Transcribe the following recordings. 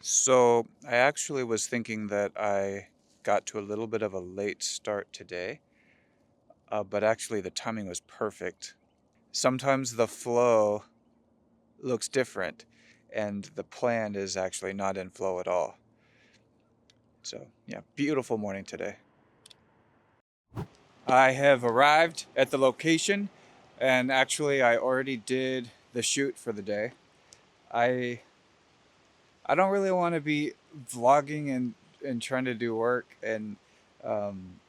So I actually was thinking that I got to a little bit of a late start today, but actually the timing was perfect. Sometimes the flow looks different, and the plan is actually not in flow at all. So yeah, beautiful morning today. I have arrived at the location, and actually I already did the shoot for the day. I I don't really want to be vlogging and trying to do work and um,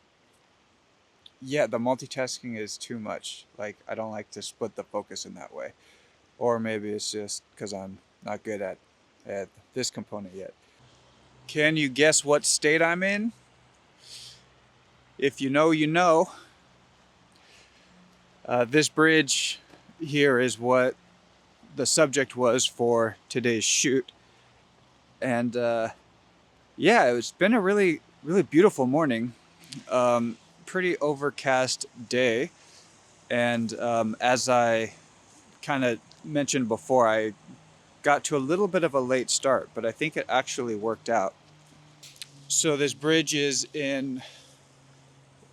yeah, the multitasking is too much. Like, I don't like to split the focus in that way. Or maybe it's just because I'm not good at this component yet. Can you guess what state I'm in? If you know, you know. This bridge here is what the subject was for today's shoot. And yeah, it's been a really, really beautiful morning. Pretty overcast day. And as I kind of mentioned before, I got to a little bit of a late start, but I think it actually worked out. So this bridge is in,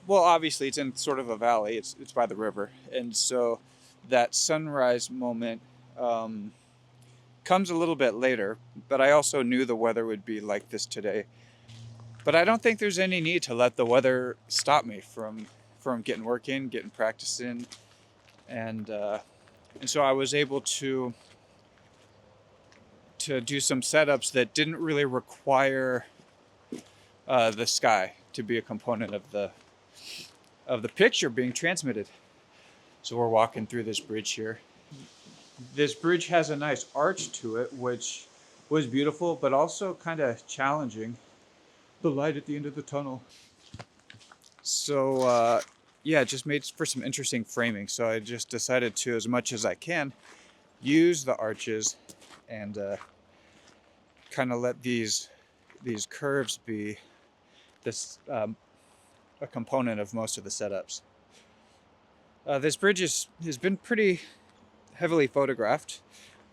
well, obviously it's in sort of a valley. It's by the river, and so that sunrise moment um, comes a little bit later. But I also knew the weather would be like this today. But I don't think there's any need to let the weather stop me from getting work in, getting practice in, and uh, and so I was able to do some setups that didn't really require the sky to be a component of the picture being transmitted. So we're walking through this bridge here. This bridge has a nice arch to it, which was beautiful, but also kind of challenging. The light at the end of the tunnel. So yeah, it just made for some interesting framing. So I just decided to, as much as I can, use the arches and kind of let these curves be this a component of most of the setups. This bridge has been pretty heavily photographed,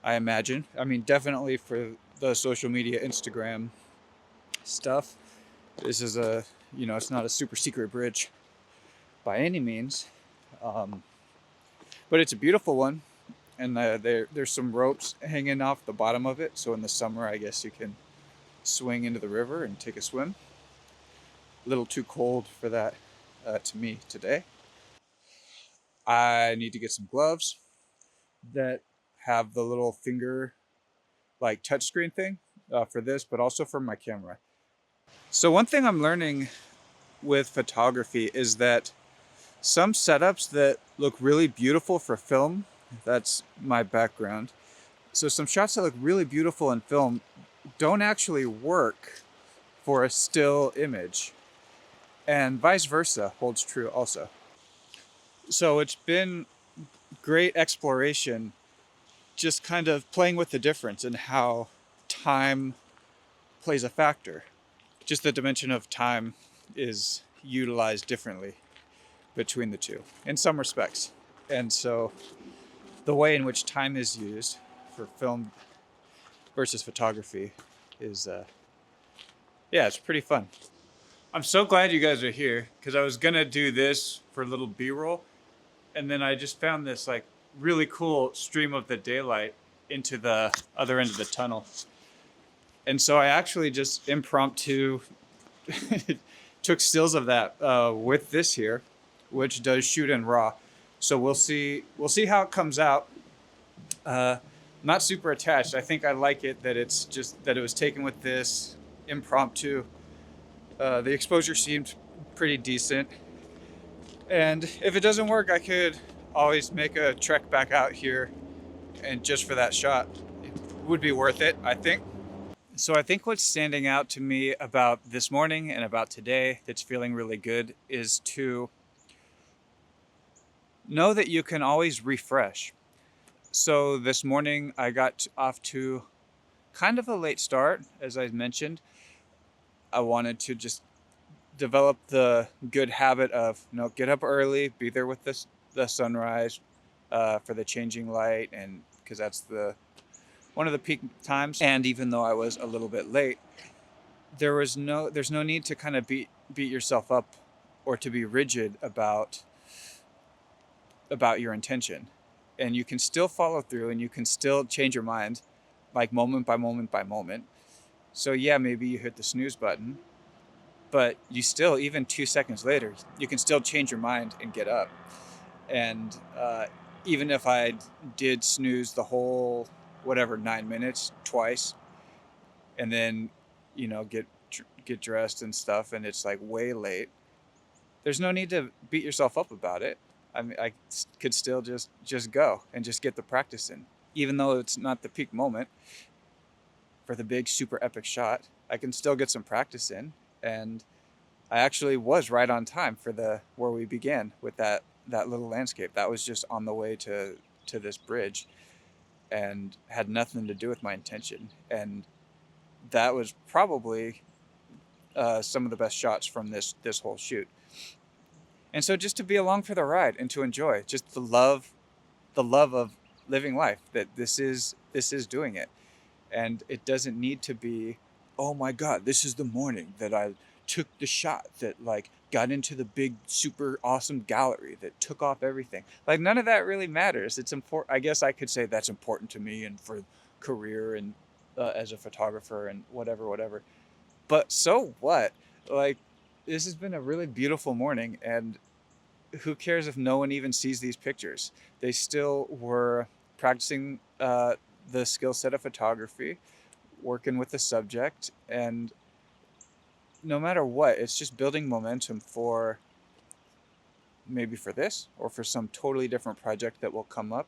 I imagine. I mean, definitely for the social media, Instagram stuff. This is it's not a super secret bridge by any means, um, but it's a beautiful one. And there's some ropes hanging off the bottom of it. So in the summer, I guess you can swing into the river and take a swim. A little too cold for that to me today. I need to get some gloves that have the little finger like touchscreen thing for this, but also for my camera. So one thing I'm learning with photography is that some setups that look really beautiful for film, that's my background. So some shots that look really beautiful in film don't actually work for a still image. And vice versa holds true also. So it's been great exploration, just kind of playing with the difference and how time plays a factor. Just the dimension of time is utilized differently between the two in some respects. And so the way in which time is used for film versus photography is, yeah, it's pretty fun. I'm so glad you guys are here because I was gonna do this for a little B-roll, and then I just found this like really cool stream of the daylight into the other end of the tunnel. And so I actually just impromptu took stills of that with this here, which does shoot in RAW. So we'll see how it comes out. Not super attached. I think I like it that it's just that it was taken with this impromptu. The exposure seemed pretty decent, and if it doesn't work, I could always make a trek back out here, and just for that shot, it would be worth it, I think. So I think what's standing out to me about this morning and about today that's feeling really good is to know that you can always refresh. So this morning I got off to kind of a late start, as I mentioned. I wanted to just develop the good habit of get up early, be there with the sunrise for the changing light, and because that's the one of the peak times. And even though I was a little bit late, there's no need to kind of beat yourself up or to be rigid about your intention. And you can still follow through, and you can still change your mind, like moment by moment by moment. So yeah, maybe you hit the snooze button, but you still, even 2 seconds later, you can still change your mind and get up. And even if I did snooze the whole, 9 minutes twice, and then, get dressed and stuff, and it's like way late, there's no need to beat yourself up about it. I mean, I could still just go and just get the practice in. Even though it's not the peak moment for the big super epic shot, I can still get some practice in. And I actually was right on time for where we began with that little landscape. That was just on the way to this bridge and had nothing to do with my intention. And that was probably some of the best shots from this whole shoot. And so just to be along for the ride and to enjoy just the love of living life, that this is doing it. And it doesn't need to be, oh my God, this is the morning that I took the shot that like got into the big super awesome gallery that took off everything. Like none of that really matters. It's important. I guess I could say that's important to me and for career and as a photographer and whatever. But so what? Like, this has been a really beautiful morning, and who cares if no one even sees these pictures? They still were practicing the skill set of photography, working with the subject, and no matter what, it's just building momentum for maybe for this or for some totally different project that will come up.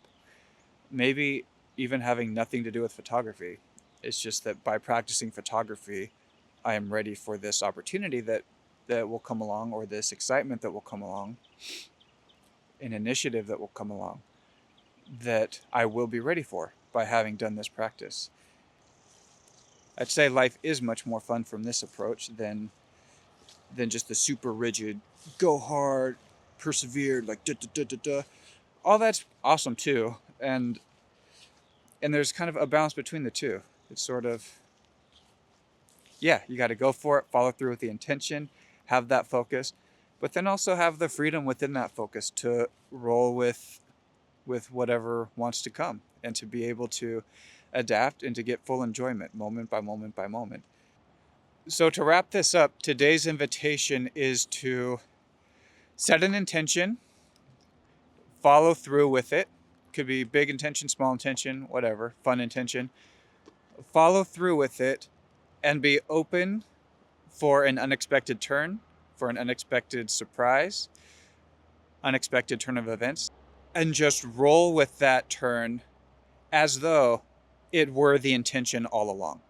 Maybe even having nothing to do with photography. It's just that by practicing photography, I am ready for this opportunity that will come along, or this excitement that will come along, an initiative that will come along, that I will be ready for by having done this practice. I'd say life is much more fun from this approach than just the super rigid, go hard, persevere, like da da da da da. All that's awesome too, and there's kind of a balance between the two. It's sort of, yeah, you got to go for it, follow through with the intention, have that focus, but then also have the freedom within that focus to roll with whatever wants to come, and to be able to adapt and to get full enjoyment moment by moment by moment. So to wrap this up, today's invitation is to set an intention, follow through with it. Could be big intention, small intention, whatever, fun intention. Follow through with it and be open for an unexpected turn, for an unexpected surprise, unexpected turn of events, and just roll with that turn as though it were the intention all along.